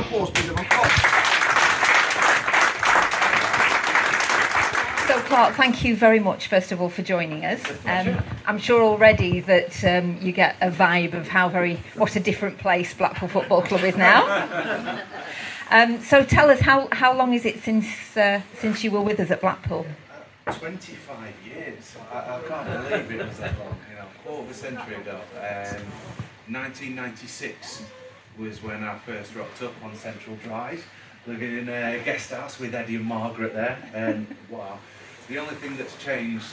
applause, please, everyone. So Clarke, thank you very much, first of all, for joining us. I'm sure already that you get a vibe of what a different place Blackpool Football Club is now. So tell us, how long is it since you were with us at Blackpool? 25 years. I can't believe it was that long. Quarter of a century ago. 1996 was when I first rocked up on Central Drive, living in a guest house with Eddie and Margaret there. And wow, the only thing that's changed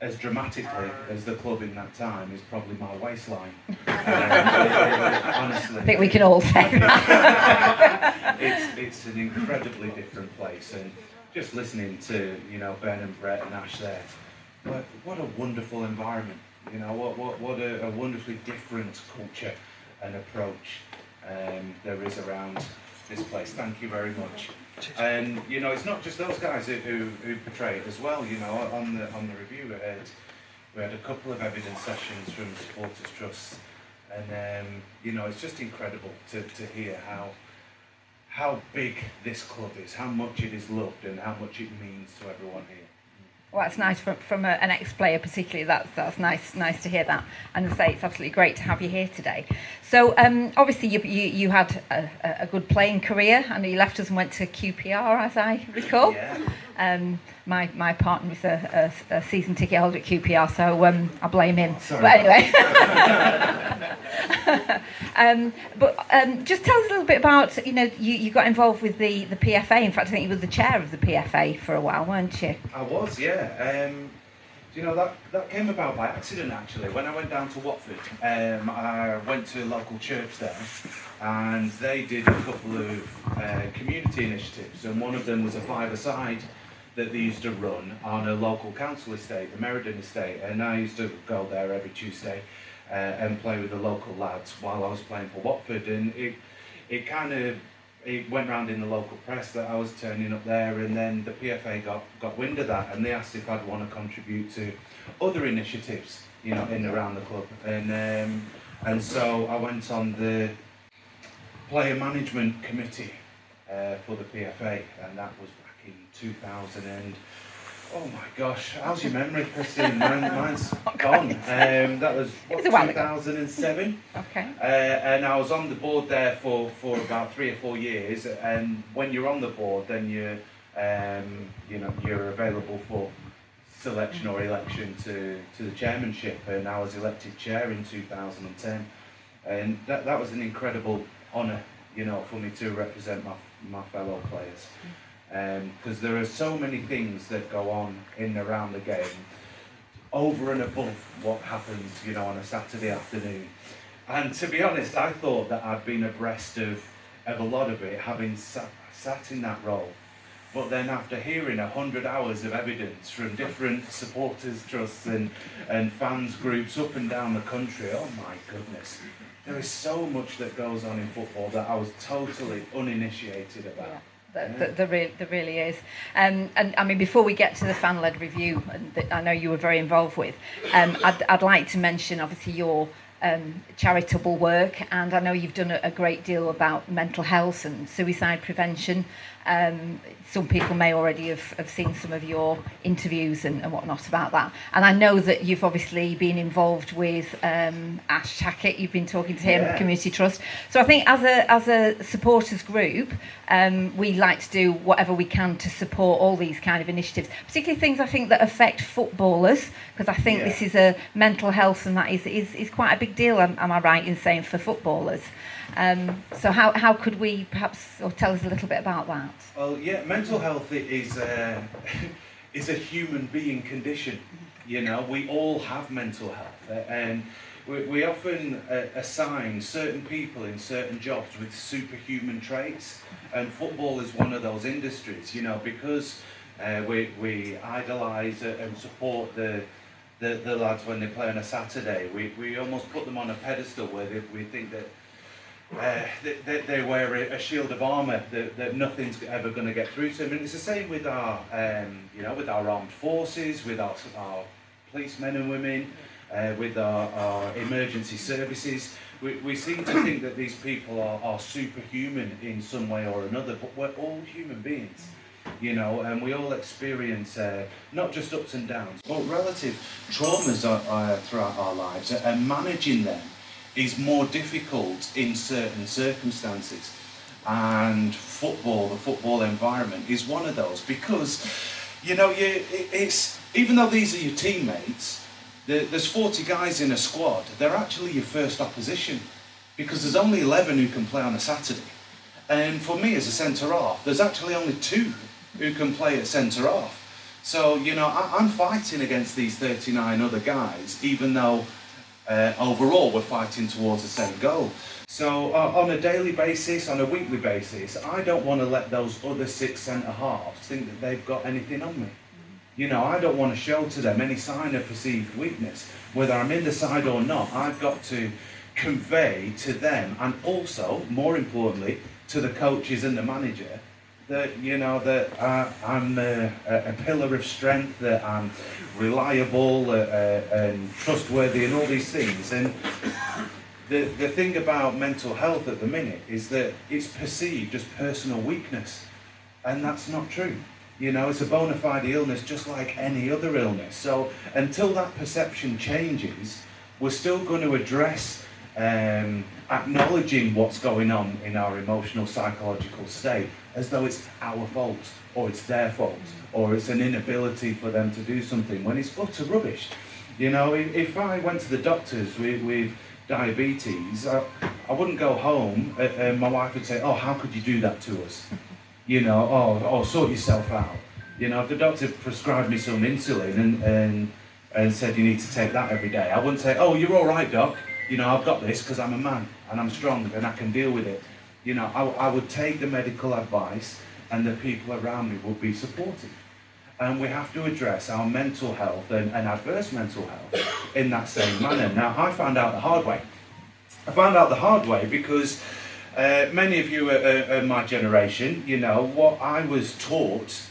as dramatically as the club in that time is probably my waistline. Honestly, I think we can all say that. It's an incredibly different place, and just listening to Ben and Brett and Ash there, what a wonderful environment. What a wonderfully different culture and approach there is around this place. Thank you very much. And it's not just those guys who portray it as well. On the review we had a couple of evidence sessions from supporters trusts, and it's just incredible to hear how big this club is, how much it is loved, and how much it means to everyone here. Well, that's nice from an ex-player particularly. That's nice to hear that. And I say it's absolutely great to have you here today. So obviously you had a good playing career. I know you left us and went to QPR, as I recall. Yeah. My partner is a season ticket holder at QPR, so I blame him. Sorry. But anyway, just tell us a little bit about you got involved with the PFA. In fact, I think you were the chair of the PFA for a while, weren't you? I was, yeah. That came about by accident actually. When I went down to Watford, I went to a local church there, and they did a couple of community initiatives, and one of them was a five-a-side that they used to run on a local council estate, the Meriden estate, and I used to go there every Tuesday and play with the local lads while I was playing for Watford, and it went round in the local press that I was turning up there, and then the PFA got wind of that, and they asked if I'd want to contribute to other initiatives, in and around the club, and so I went on the player management committee for the PFA, and that was back in 2000 and oh my gosh, how's your memory, Christine? Mine's gone. That was 2007. Okay. And I was on the board there for about 3 or 4 years. And when you're on the board, then you're available for selection or election to the chairmanship. And I was elected chair in 2010. And that was an incredible honour, for me to represent my fellow players. Because there are so many things that go on in and around the game over and above what happens on a Saturday afternoon, and to be honest, I thought that I'd been abreast of a lot of it, having sat in that role, but then after hearing 100 hours of evidence from different supporters trusts and fans groups up and down the country, oh my goodness, there is so much that goes on in football that I was totally uninitiated about. Yeah. There really is. And I mean, before we get to the fan-led review that I know you were very involved with, I'd like to mention obviously your charitable work, and I know you've done a great deal about mental health and suicide prevention. Some people may already have seen some of your interviews and whatnot about that. And I know that you've obviously been involved with Ash Tackett. You've been talking to him at Community Trust. So I think as a supporters group, we like to do whatever we can to support all these kind of initiatives, particularly things I think that affect footballers, because I think this is a mental health, and that is quite a big deal. Am I right in saying, for footballers? So how could we perhaps, or tell us a little bit about that? Well, yeah, mental health is a human being condition. We all have mental health, and we often assign certain people in certain jobs with superhuman traits, and football is one of those industries. Because we idolise and support the lads when they play on a Saturday. We almost put them on a pedestal where we think that they wear a shield of armour that nothing's ever going to get through to them, and it's the same with our with our armed forces, with our policemen and women, with our emergency services. We seem to think that these people are superhuman in some way or another, but we're all human beings, you know, and we all experience not just ups and downs, but relative traumas throughout our lives, and managing them is more difficult in certain circumstances. And football, the football environment, is one of those, because, you know, it's even though these are your teammates, there's 40 guys in a squad, they're actually your first opposition, because there's only 11 who can play on a Saturday. And for me as a centre-half, there's actually only 2 who can play at centre-half. So, you know, I'm fighting against these 39 other guys, even though overall we're fighting towards the same goal. So on a daily basis, on a weekly basis, I don't want to let those other 6 centre-halves think that they've got anything on me. You know, I don't want to show to them any sign of perceived weakness. Whether I'm in the side or not, I've got to convey to them, and also, more importantly, to the coaches and the manager, that, you know, that I'm a pillar of strength, that I'm reliable and trustworthy and all these things. And the thing about mental health at the minute is that it's perceived as personal weakness, and that's not true. You know, it's a bona fide illness just like any other illness. So until that perception changes, we're still going to address acknowledging what's going on in our emotional, psychological state as though it's our fault, or it's their fault, or it's an inability for them to do something, when it's utter rubbish. You know, if I went to the doctors with diabetes, I wouldn't go home and my wife would say, "Oh, how could you do that to us?" You know, oh, sort yourself out. You know, if the doctor prescribed me some insulin and said you need to take that every day, I wouldn't say, "Oh, you're all right, doc. You know, I've got this because I'm a man and I'm strong and I can deal with it." You know, I would take the medical advice, and the people around me would be supportive. And we have to address our mental health and adverse mental health in that same manner. Now, I found out the hard way. I found out the hard way because many of you are my generation. You know, what I was taught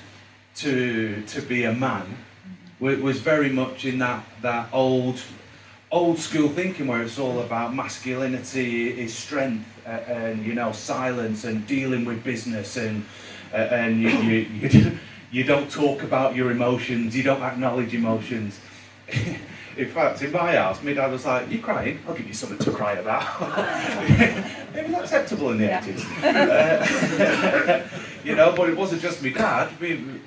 to be a man was very much in that old school thinking, where it's all about masculinity is strength, and, you know, silence and dealing with business, and you don't talk about your emotions, you don't acknowledge emotions. In fact, in my house, my dad was like, "You crying? I'll give you something to cry about." It was acceptable in the 80s. You know, but it wasn't just my dad.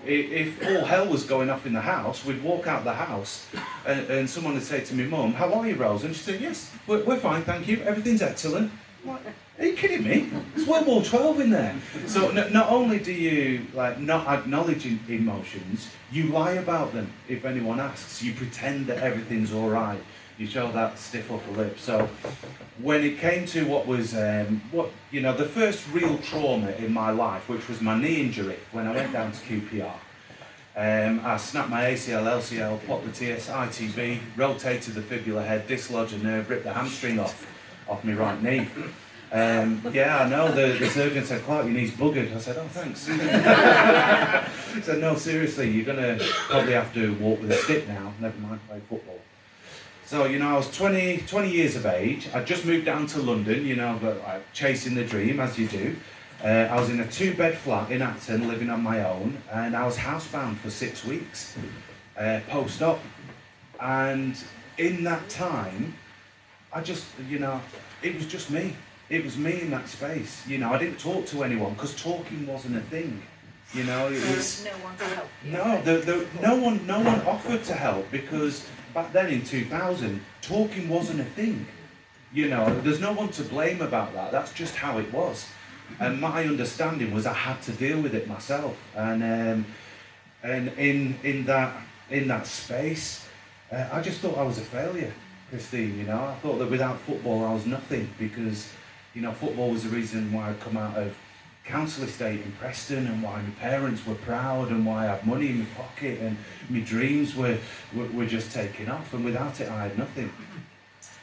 If all hell was going off in the house, we'd walk out the house and someone would say to me, "Mum, how are you, Rose?" And she'd say, "Yes, we're fine, thank you. Everything's excellent." I'm like, "Are you kidding me? There's World War 12 in there." So not only do you not acknowledge emotions, you lie about them if anyone asks. You pretend that everything's all right. You show that stiff upper lip. So when it came to what was the first real trauma in my life, which was my knee injury when I went down to QPR. I snapped my ACL, LCL, popliteus, ITB, rotated the fibular head, dislodged a nerve, ripped the hamstring off my right knee. Yeah, I know, the surgeon said, "Clarke, your knee's buggered." I said, "Oh, thanks." He said, "No, seriously, you're going to probably have to walk with a stick now, never mind play football." So, you know, I was 20 years of age. I'd just moved down to London, you know, but chasing the dream, as you do. I was in a 2-bed flat in Acton, living on my own, and I was housebound for 6 weeks, post-op. And in that time, I just, you know, it was just me. It was me in that space. You know, I didn't talk to anyone because talking wasn't a thing. You know, it was no one to help you. No one offered to help, because back then in 2000, talking wasn't a thing. You know, there's no one to blame about that. That's just how it was. And my understanding was I had to deal with it myself. And in that space, I just thought I was a failure, Christine. You know, I thought that without football I was nothing, because, you know, football was the reason why I'd come out of council estate in Preston, and why my parents were proud, and why I had money in my pocket, and my dreams were just taking off, and without it I had nothing.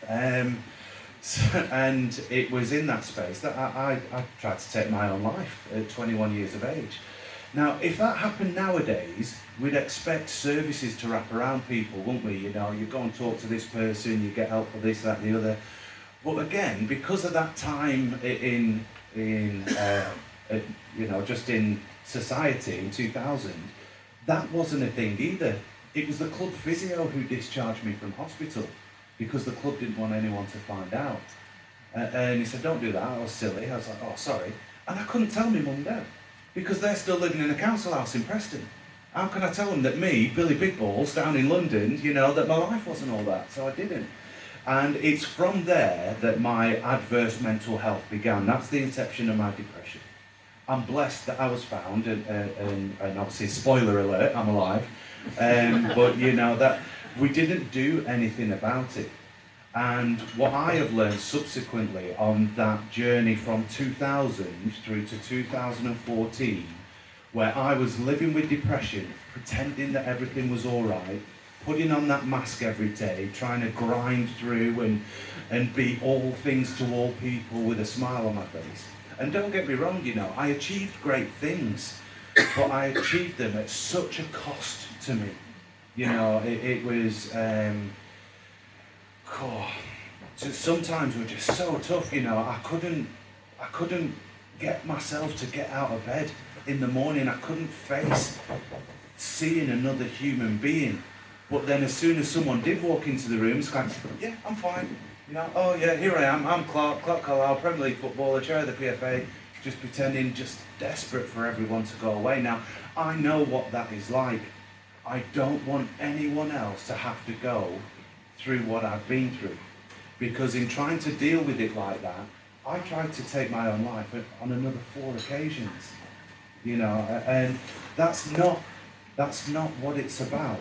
And it was in that space that I tried to take my own life at 21 years of age. Now, if that happened nowadays, we'd expect services to wrap around people, wouldn't we? You know, you go and talk to this person, you get help for this, that, the other. But again, because of that time you know, just in society in 2000, that wasn't a thing either. It was the club physio who discharged me from hospital because the club didn't want anyone to find out. And he said, don't do that, I was silly. I was like, oh, sorry. And I couldn't tell my mum and dad because they're still living in a council house in Preston. How can I tell them that me, Billy Big Balls, down in London, you know, that my life wasn't all that? So I didn't. And it's from there that my adverse mental health began. That's the inception of my depression. I'm blessed that I was found, and obviously, spoiler alert, I'm alive. But you know, that we didn't do anything about it. And what I have learned subsequently on that journey from 2000 through to 2014, where I was living with depression, pretending that everything was all right, putting on that mask every day, trying to grind through and be all things to all people with a smile on my face. And don't get me wrong, you know, I achieved great things, but I achieved them at such a cost to me. You know, it was, sometimes were just so tough, you know, I couldn't get myself to get out of bed in the morning. I couldn't face seeing another human being. But then as soon as someone did walk into the room, it's like, yeah, I'm fine. You know, oh yeah, here I am, I'm Clarke Carlisle, Premier League footballer, chair of the PFA, just pretending, just desperate for everyone to go away. Now, I know what that is like. I don't want anyone else to have to go through what I've been through. Because in trying to deal with it like that, I tried to take my own life on another 4 occasions. You know, and that's not what it's about.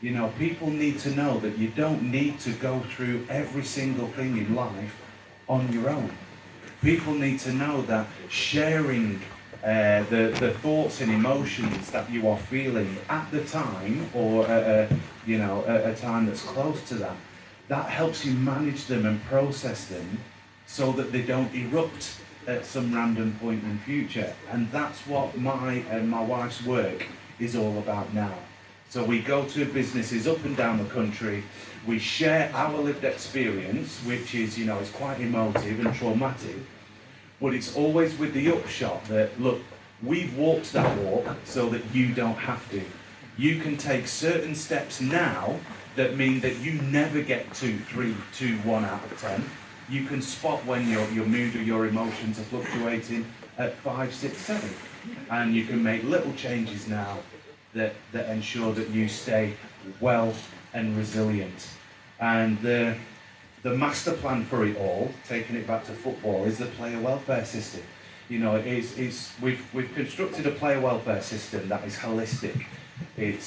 You know, people need to know that you don't need to go through every single thing in life on your own. People need to know that sharing the thoughts and emotions that you are feeling at the time, or at a time that's close to that, that helps you manage them and process them so that they don't erupt at some random point in future. And that's what my and my wife's work is all about now. So we go to businesses up and down the country, we share our lived experience, which is, you know, it's quite emotive and traumatic, but it's always with the upshot that, look, we've walked that walk so that you don't have to. You can take certain steps now that mean that you never get 2, 3, 2, 1 out of 10. You can spot when your mood or your emotions are fluctuating at 5, 6, 7. And you can make little changes now that ensure that you stay well and resilient. And the master plan for it all, taking it back to football, is the player welfare system. You know, we've constructed a player welfare system that is holistic. It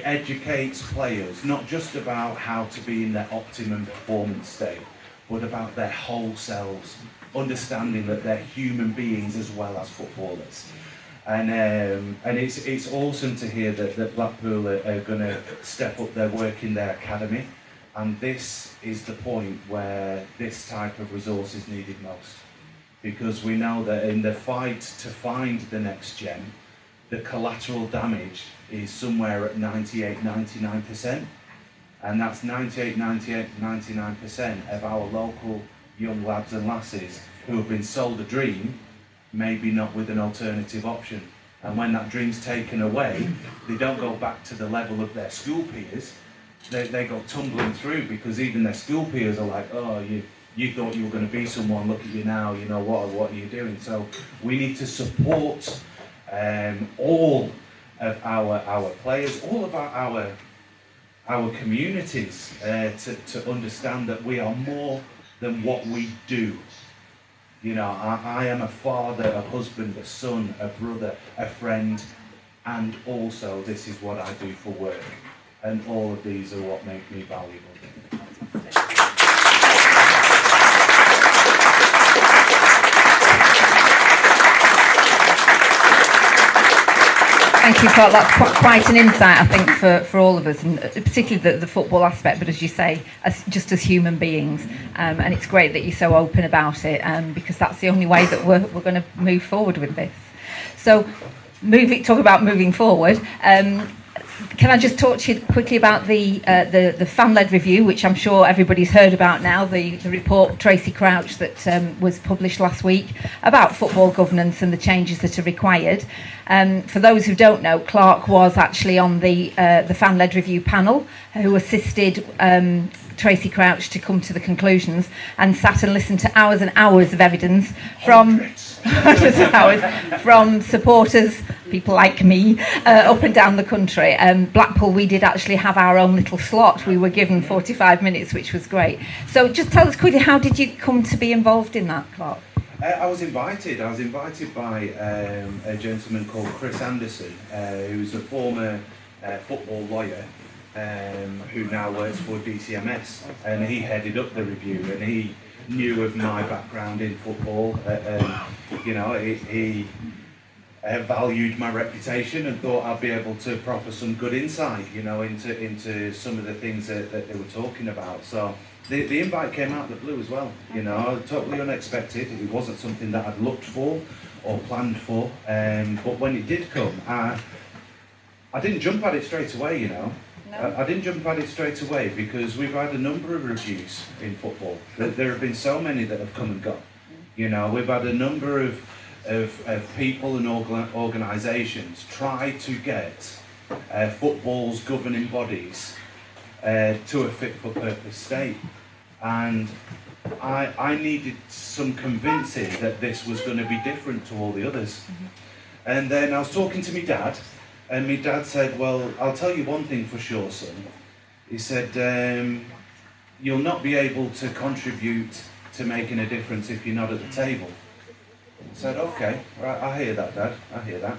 educates players not just about how to be in their optimum performance state, but about their whole selves, understanding that they're human beings as well as footballers. And it's awesome to hear that Blackpool are going to step up their work in their academy, and this is the point where this type of resource is needed most, because we know that in the fight to find the next gem, the collateral damage is somewhere at 98-99%, and that's 99% of our local young lads and lasses who have been sold a dream, maybe not with an alternative option. And when that dream's taken away, they don't go back to the level of their school peers. They go tumbling through, because even their school peers are like, oh, you thought you were going to be someone, look at you now, you know, what are you doing? So we need to support all of our players, all of our communities to understand that we are more than what we do. You know, I am a father, a husband, a son, a brother, a friend, and also this is what I do for work. And all of these are what make me valuable. Thank you, Paul. That's quite an insight, I think, for all of us, and particularly the football aspect, but as you say, just as human beings. And it's great that you're so open about it, because that's the only way that we're going to move forward with this. So, talk about moving forward. Can I just talk to you quickly about the fan-led review, which I'm sure everybody's heard about now, the report Tracey Crouch that was published last week about football governance and the changes that are required. For those who don't know, Clarke was actually on the fan-led review panel who assisted Tracey Crouch to come to the conclusions and sat and listened to hours and hours of evidence from from supporters, people like me, up and down the country. Blackpool, we did actually have our own little slot. We were given 45 minutes, which was great. So just tell us quickly, how did you come to be involved in that, Clarke? I was invited by a gentleman called Chris Anderson, who's a former football lawyer, who now works for DCMS, and he headed up the review, and he knew of my background in football. He valued my reputation and thought I'd be able to proffer some good insight, into some of the things that they were talking about. So the invite came out of the blue as well, totally unexpected. It wasn't something that I'd looked for or planned for, but when it did come, I didn't jump at it straight away, No. I didn't jump at it straight away because we've had a number of reviews in football. There have been so many that have come and gone. We've had a number of people and organisations try to get football's governing bodies to a fit-for-purpose state. And I needed some convincing that this was going to be different to all the others. And then I was talking to my dad, and my dad said, well, I'll tell you one thing for sure, son. He said, you'll not be able to contribute to making a difference if you're not at the table. I said, okay, right, I hear that, Dad, I hear that.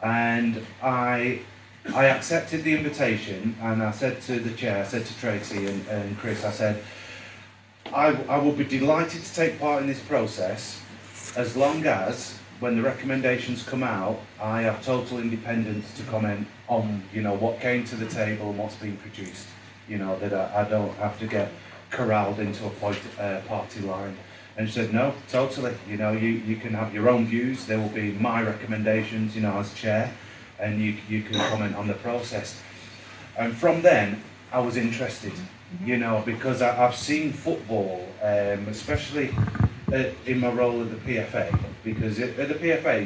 And I accepted the invitation, and I said to the chair, I said to Tracey and Chris, I said, I would be delighted to take part in this process as long as, when the recommendations come out, I have total independence to comment on, what came to the table and what's been produced. That I don't have to get corralled into a party line. And she said, no, totally. You can have your own views. There will be my recommendations, as chair, and you can comment on the process. And from then, I was interested, because I've seen football, especially in my role at the PFA, because at the PFA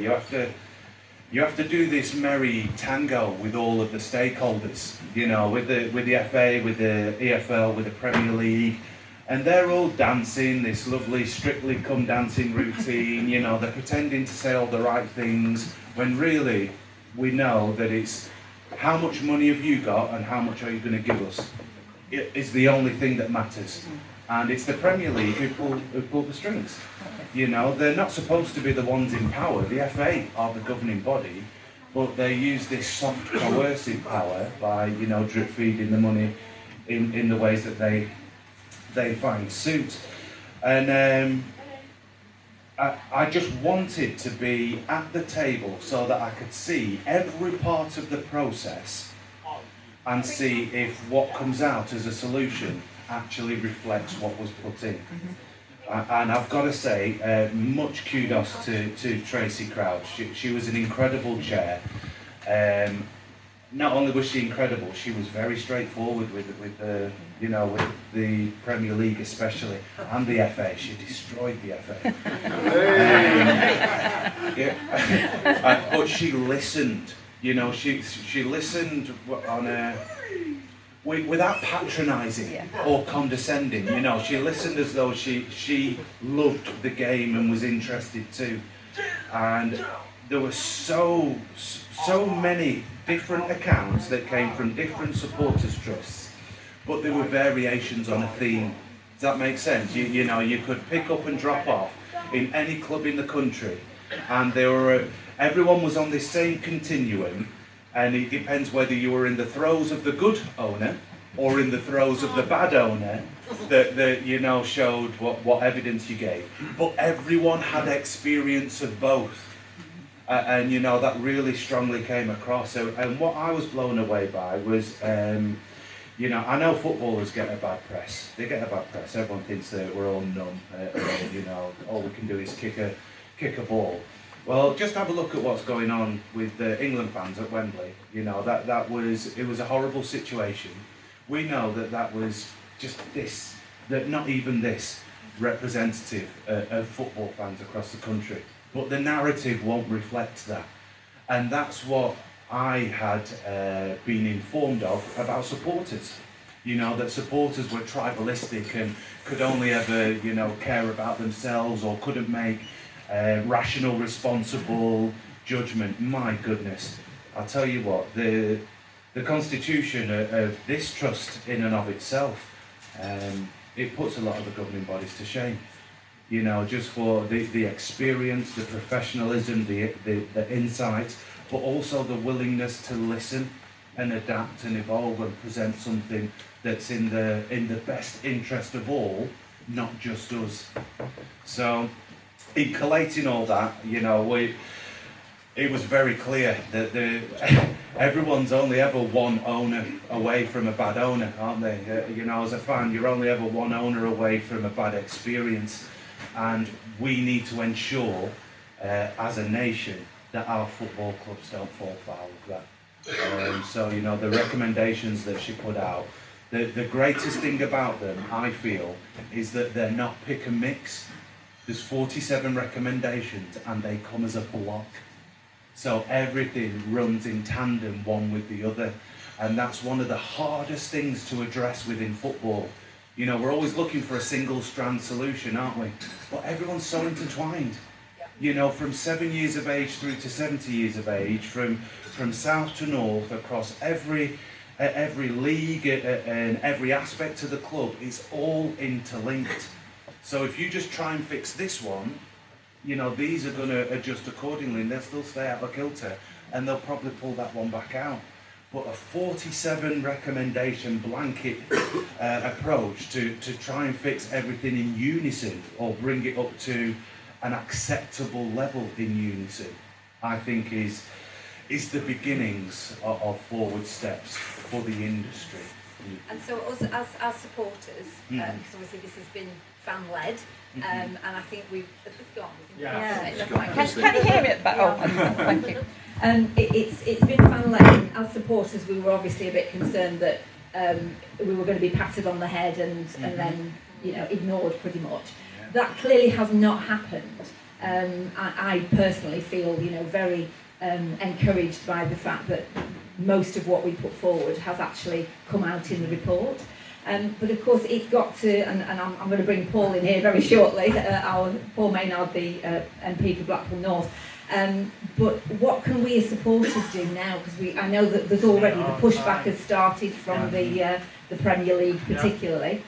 you have to do this merry tango with all of the stakeholders, with the FA, with the EFL, with the Premier League, and they're all dancing this lovely Strictly Come Dancing routine. They're pretending to say all the right things when really we know that it's how much money have you got and how much are you going to give us. It is the only thing that matters. And it's the Premier League who pull the strings. They're not supposed to be the ones in power. The FA are the governing body, but they use this soft coercive power by, drip feeding the money in the ways that they find suit. And I just wanted to be at the table so that I could see every part of the process and see if what comes out as a solution actually reflects what was put in. And I've got to say, much kudos to Tracey Crouch. She was an incredible chair. Not only was she incredible, she was very straightforward with the Premier League especially, and the FA. She destroyed the FA. But she listened. She listened on a without patronising or condescending. She listened as though she loved the game and was interested too. And there were so many different accounts that came from different supporters trusts, but there were variations on a theme. Does that make sense? You could pick up and drop off in any club in the country, and everyone was on this same continuum. And it depends whether you were in the throes of the good owner or in the throes of the bad owner that showed what evidence you gave. But everyone had experience of both. And that really strongly came across. And what I was blown away by was, I know footballers get a bad press. They get a bad press. Everyone thinks that we're all numb. All we can do is kick a ball. Well, just have a look at what's going on with the England fans at Wembley. You know, it was a horrible situation. We know that was just this, that not even this representative of football fans across the country. But the narrative won't reflect that. And that's what I had been informed of about supporters. You know, that supporters were tribalistic and could only ever, you know, care about themselves or couldn't make rational, responsible judgment. My goodness, I'll tell you what, the constitution of this trust in and of itself, it puts a lot of the governing bodies to shame. You know, just for the experience, the professionalism, the insight, but also the willingness to listen and adapt and evolve and present something that's in the best interest of all, not just us. So, in collating all that, you know, it was very clear that everyone's only ever one owner away from a bad owner, aren't they? You know, as a fan, you're only ever one owner away from a bad experience, and we need to ensure, as a nation, that our football clubs don't fall foul of that. So, you know, the recommendations that she put out, the greatest thing about them, I feel, is that they're not pick and mix. There's 47 recommendations and they come as a block. So everything runs in tandem one with the other. And that's one of the hardest things to address within football. You know, we're always looking for a single strand solution, aren't we? But everyone's so intertwined. You know, from 7 years of age through to 70 years of age, from south to north, across every league and every aspect of the club, is all interlinked. So if you just try and fix this one, you know, these are going to adjust accordingly and they'll still stay out of kilter and they'll probably pull that one back out. But a 47 recommendation blanket approach to try and fix everything in unison or bring it up to an acceptable level in unison, I think is the beginnings of forward steps for the industry. And so us as supporters, because obviously this has been fan-led, and I think we've gone. Yeah. Can you hear it? Oh, thank you. It's been fan-led, and as supporters we were obviously a bit concerned that we were going to be patted on the head and then, you know, ignored pretty much. That clearly has not happened. I personally feel, you know, very encouraged by the fact that most of what we put forward has actually come out in the report. But of course it's got to, and I'm going to bring Paul in here very shortly, our Paul Maynard, the MP for Blackpool North. But what can we as supporters do now? Because I know that there's already the pushback has started from the Premier League particularly.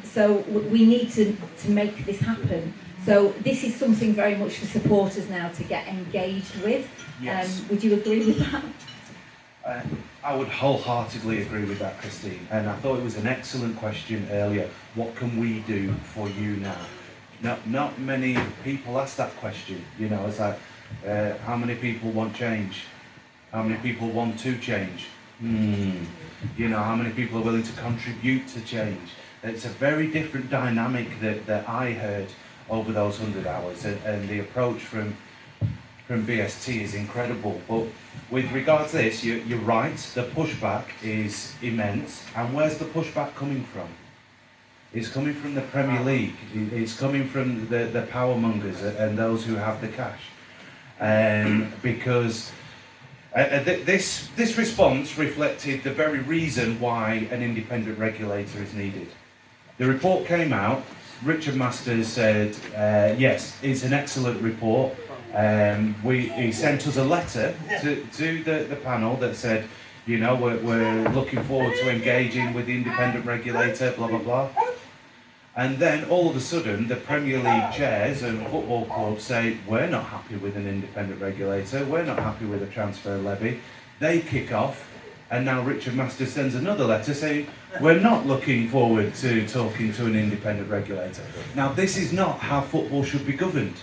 So we need to make this happen. So this is something very much for supporters now to get engaged with. Yes. Would you agree with that? I would wholeheartedly agree with that, Christine. And I thought it was an excellent question earlier. What can we do for you now? Not many people ask that question. You know, it's like, how many people want change? How many people want to change? You know, how many people are willing to contribute to change? It's a very different dynamic that I heard over those 100 hours, and the approach from BST is incredible. But with regards to this, you're right, the pushback is immense. And where's the pushback coming from? It's coming from the Premier League. It's coming from the power mongers and those who have the cash. Because this response reflected the very reason why an independent regulator is needed. The report came out. Richard Masters said, yes, it's an excellent report. He sent us a letter to the panel that said, you know, we're looking forward to engaging with the independent regulator, blah, blah, blah. And then all of a sudden, the Premier League chairs and football clubs say, we're not happy with an independent regulator, we're not happy with a transfer levy. They kick off, and now Richard Masters sends another letter saying, we're not looking forward to talking to an independent regulator. Now, this is not how football should be governed.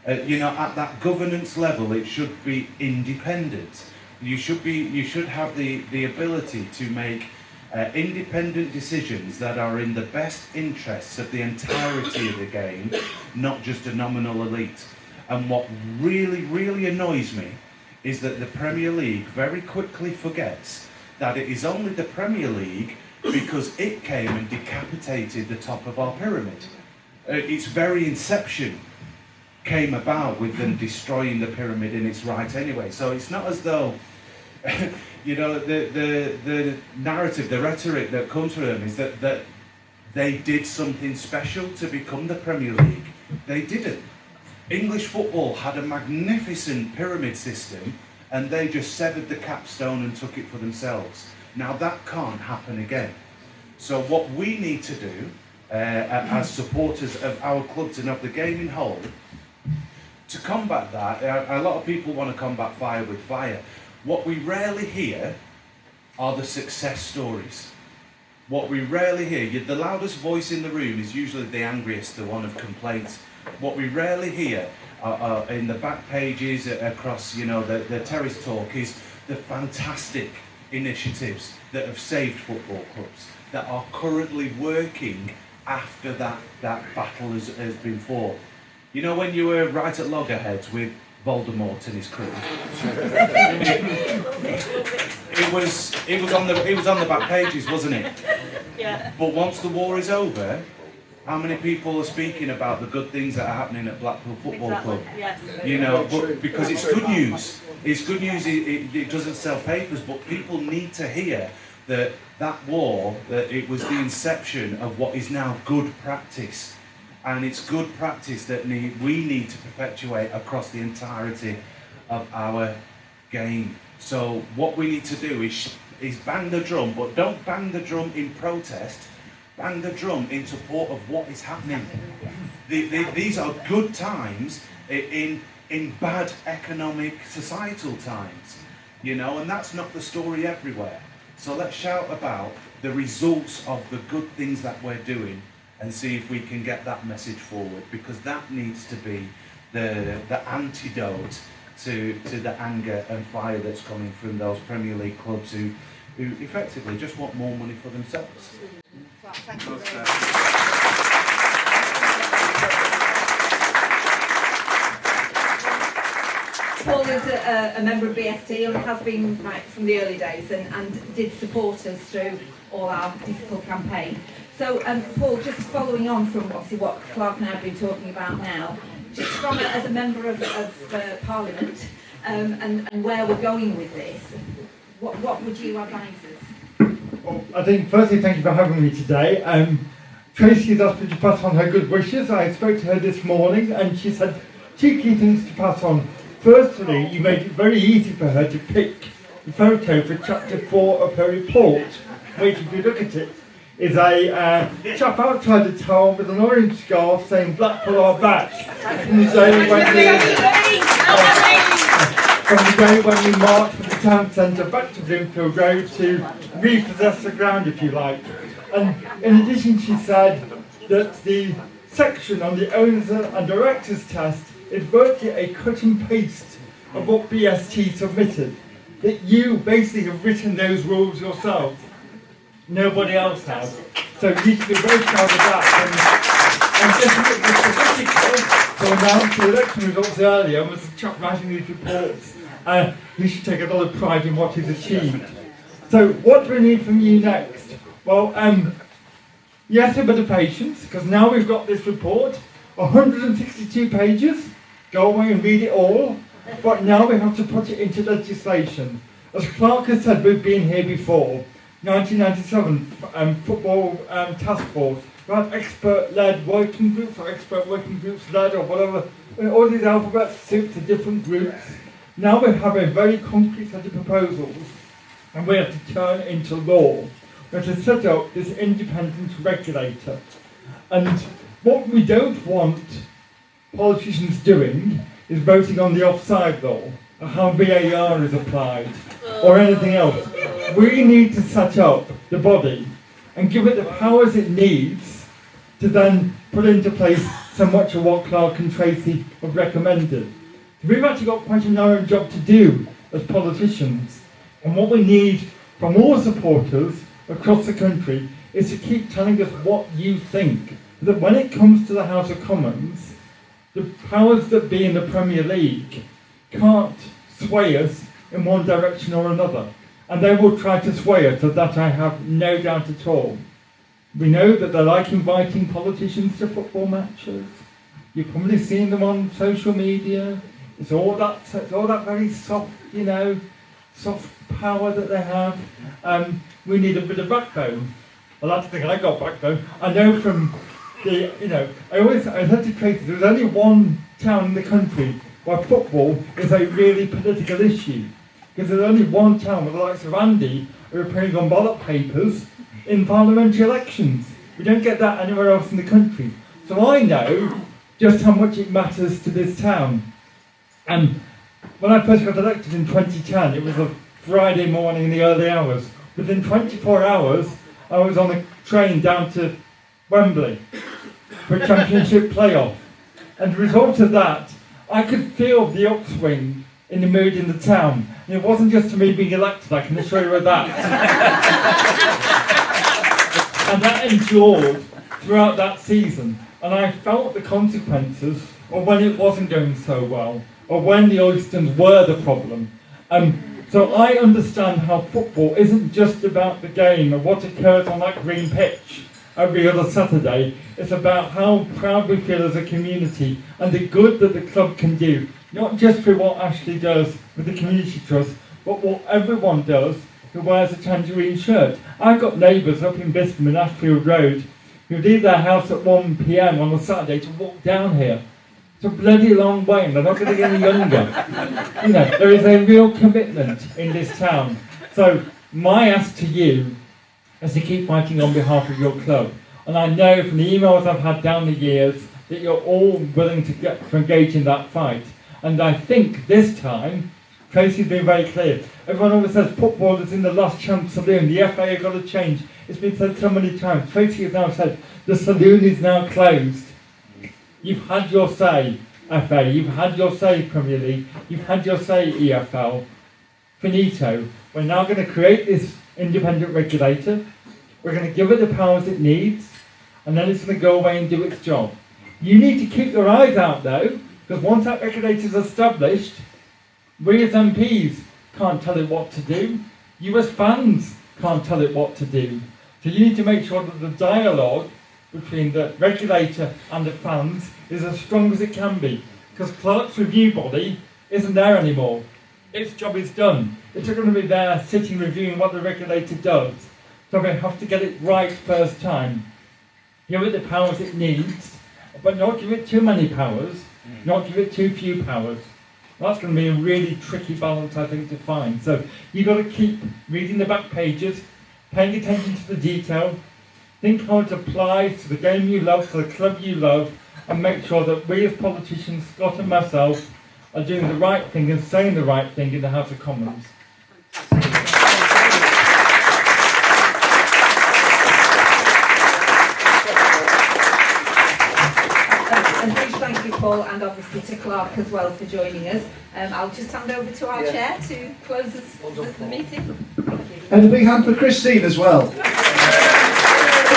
You know, at that governance level, it should be independent. You should have the ability to make independent decisions that are in the best interests of the entirety of the game, not just a nominal elite. And what really, really annoys me is that the Premier League very quickly forgets that it is only the Premier League because it came and decapitated the top of our pyramid. Its very inception came about with them destroying the pyramid in its right anyway. So it's not as though, you know, the narrative, the rhetoric that comes from them is that they did something special to become the Premier League. They didn't. English football had a magnificent pyramid system and they just severed the capstone and took it for themselves. Now that can't happen again. So what we need to do as supporters of our clubs and of the game in whole, to combat that, a lot of people want to combat fire with fire. What we rarely hear are the success stories. What we rarely hear, the loudest voice in the room is usually the angriest, the one of complaints. What we rarely hear in the back pages across, you know, the terrace talk is the fantastic initiatives that have saved football clubs, that are currently working after that battle has been fought. You know, when you were right at loggerheads with Voldemort and his crew, it was on the back pages, wasn't it? Yeah. But once the war is over, how many people are speaking about the good things that are happening at Blackpool Football Club? Yes. You know, but because it's good news. It's good news. It doesn't sell papers, but people need to hear that war, that it was the inception of what is now good practice, and it's good practice that we need to perpetuate across the entirety of our game. So what we need to do is bang the drum, but don't bang the drum in protest. Bang the drum in support of what is happening. These are good times in bad economic, societal times, you know, and that's not the story everywhere. So let's shout about the results of the good things that we're doing and see if we can get that message forward, because that needs to be the antidote to the anger and fire that's coming from those Premier League clubs who effectively just want more money for themselves. Thank you very much. Paul is a member of BST and has been right from the early days and did support us through all our difficult campaign. So, Paul, just following on from obviously what Clarke and I have been talking about now, just from as a member of Parliament and where we're going with this, what would you advise us? Well, I think firstly, thank you for having me today. Tracey's asked me to pass on her good wishes. I spoke to her this morning and she said 2 key things to pass on. Firstly, you made it very easy for her to pick the photo for chapter 4 of her report, which, if you look at it, is a chap outside the town with an orange scarf saying Blackpool are back from the day when we marched from the town centre back to Bloomfield Road to repossess the ground, if you like. And in addition, she said that the section on the owners and directors test is virtually a cut and paste of what BST submitted. That you basically have written those rules yourself. Nobody else has. So you should be very proud of that. And just to announce the election results earlier, and was the chap writing these reports, he should take a lot of pride in what he's achieved. So what do we need from you next? Well, yes, a bit of patience, because now we've got this report, 162 pages. Go away and read it all. But now we have to put it into legislation. As Clarke has said, we've been here before. 1997 football task force. We had expert-led working groups, or expert working groups led, or whatever. All these alphabets suit to different groups. Now we have a very concrete set of proposals, and we have to turn into law. We have to set up this independent regulator. And what we don't want politicians doing is voting on the offside law, or how VAR is applied, or anything else. We need to set up the body and give it the powers it needs to then put into place so much of what Clarke and Tracey have recommended. We've actually got quite a narrow job to do as politicians, and what we need from all supporters across the country is to keep telling us what you think. That when it comes to the House of Commons, the powers that be in the Premier League can't sway us in one direction or another. And they will try to sway us, of that I have no doubt at all. We know that they like inviting politicians to football matches. You've probably seen them on social media. It's all that very soft, soft power that they have. We need a bit of backbone. I like to think I got backbone. I know from I heard to Tracey, there's only one town in the country where football is a really political issue. Because there's only one town with the likes of Andy who are putting on ballot papers in parliamentary elections. We don't get that anywhere else in the country. So I know just how much it matters to this town. And when I first got elected in 2010, it was a Friday morning in the early hours. Within 24 hours, I was on a train down to Wembley for a championship playoff. And the result of that, I could feel the upswing in the mood in the town. And it wasn't just to me being elected, I can assure you of that. And that endured throughout that season. And I felt the consequences of when it wasn't going so well, or when the Oystons were the problem. So I understand how football isn't just about the game and what occurs on that green pitch every other Saturday. It's about how proud we feel as a community and the good that the club can do, not just through what Ashley does with the community trust, but what everyone does who wears a tangerine shirt. I've got neighbours up in Bispham and Ashfield Road who leave their house at 1 PM on a Saturday to walk down here. It's a bloody long way and they're not going to get any younger. There is a real commitment in this town. So my ask to you is to keep fighting on behalf of your club. And I know from the emails I've had down the years that you're all willing to engage in that fight. And I think this time, Tracey's been very clear. Everyone always says football is in the last chance saloon. The FA have got to change. It's been said so many times. Tracey has now said the saloon is now closed. You've had your say, FA. You've had your say, Premier League. You've had your say, EFL. Finito. We're now going to create this independent regulator. We're going to give it the powers it needs. And then it's going to go away and do its job. You need to keep your eyes out, though, because once that regulator is established, we as MPs can't tell it what to do. You as fans can't tell it what to do. So you need to make sure that the dialogue between the regulator and the fans is as strong as it can be. Because Clarke's review body isn't there anymore. Its job is done. It's not going to be there sitting reviewing what the regulator does. So we have to get it right first time. Give it the powers it needs, but not give it too many powers, not give it too few powers. That's going to be a really tricky balance, I think, to find. So you've got to keep reading the back pages, paying attention to the detail, think how it applies to the game you love, to the club you love, and make sure that we as politicians, Scott and myself, are doing the right thing and saying the right thing in the House of Commons. And huge thank you, Paul, and obviously to Clarke as well for joining us. I'll just hand over to our chair to close the meeting. And a big hand for Christine as well. Come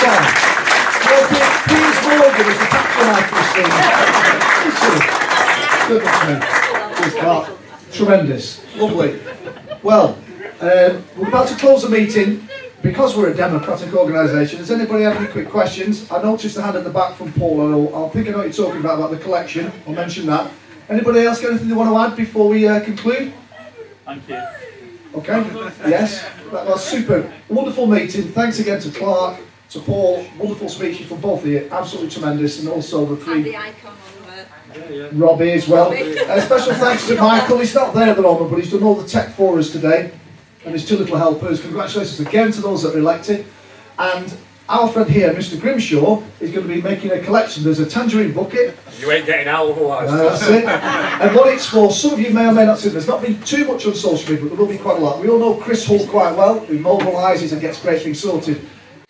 on. Well, Piers Morgan is the patronize Christine. Goodness me. She's got tremendous. Lovely. Well, we're about to close the meeting. Because we're a democratic organisation, does anybody have any quick questions? I noticed the hand at the back from Paul, and I'll think I know what you're talking about the collection. I'll mention that. Anybody else got anything they want to add before we conclude? Thank you. Okay, yes, that was super. Wonderful meeting. Thanks again to Clarke, to Paul. Wonderful speeches from both of you. Absolutely tremendous. And also the three. And the icon on Robbie as well. Special thanks to Michael. He's not there at the moment, but he's done all the tech for us today. And his two little helpers. Congratulations again to those that were elected. And our friend here, Mr. Grimshaw, is going to be making a collection. There's a tangerine bucket. You ain't getting out otherwise. That's it. And what it's for, some of you may or may not see, there's not been too much on social media, but there will be quite a lot. We all know Chris Hull quite well, who mobilises and gets great things sorted.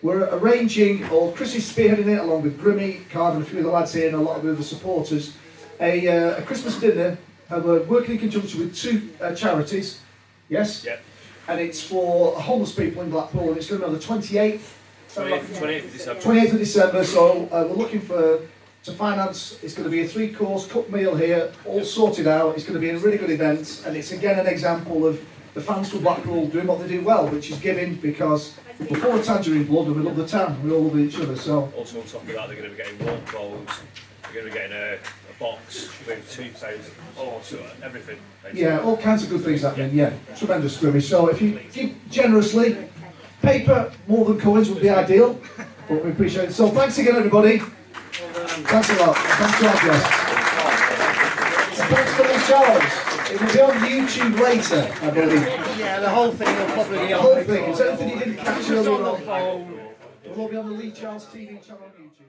We're arranging, or Chris is spearheading it, along with Grimmy, Card and a few of the lads here and a lot of the other supporters, a Christmas dinner, and we're working in conjunction with two charities. Yes? Yep. And it's for homeless people in Blackpool, and it's going to be on the 28th. 28th of December. 28th of December, so we're looking for to finance. It's going to be a 3-course cooked meal here, all sorted out. It's going to be a really good event, and it's again an example of the fans from Blackpool doing what they do well, which is giving, because before the Tangerine Blood, and we love the town, we all love each other. So Also on top of that, they're going to be getting warm clothes, they're going to be getting a box with toothpaste, everything. Basically. yeah, all kinds of good things happening. Yeah, tremendous scrimmage. So if you give generously, paper more than coins would be ideal, but we appreciate it. So thanks again, everybody. Thanks a lot. Thanks to our guests. And thanks to Lee Charles. It will be on YouTube later, I believe. Yeah, the whole thing will probably be The on. whole thing. Is anything you didn't catch Just earlier on the on? phone. It will all be on the Lee Charles TV channel on YouTube.